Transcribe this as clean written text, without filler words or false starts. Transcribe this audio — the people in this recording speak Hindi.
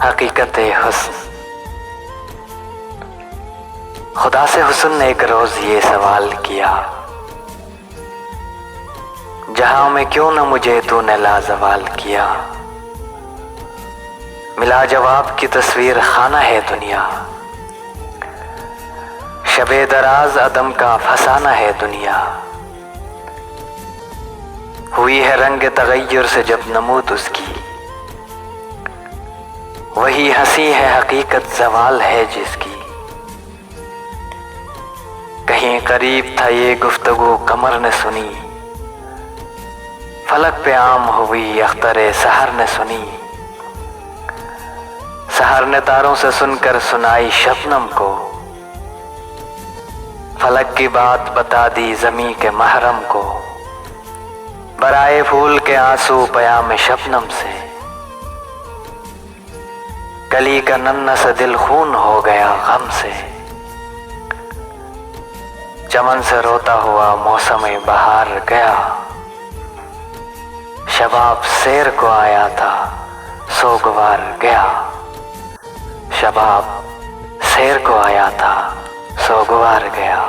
हकीकत हुस्न। खुदा से हुस्न ने एक रोज ये सवाल किया, जहां में क्यों न मुझे तूने लाजवाल किया। मिला जवाब की तस्वीर खाना है दुनिया, शबे दराज अदम का फसाना है दुनिया। हुई है रंग तगय्युर से जब नमूद उसकी, वही हंसी है हकीकत जवाल है जिसकी। कहीं करीब था ये गुफ्तगू कमर ने सुनी, फलक पे आम हुई अख्तरे सहर ने सुनी। सहर ने तारों से सुनकर सुनाई शबनम को, फलक की बात बता दी ज़मीं के महरम को। बराए फूल के आंसू पयाम शबनम से, कली का नन्हा सा दिल खून हो गया गम से। चमन से रोता हुआ मौसम बहार गया, शबाब शेर को आया था सोगवार गया। शबाब शेर को आया था सोगवार गया।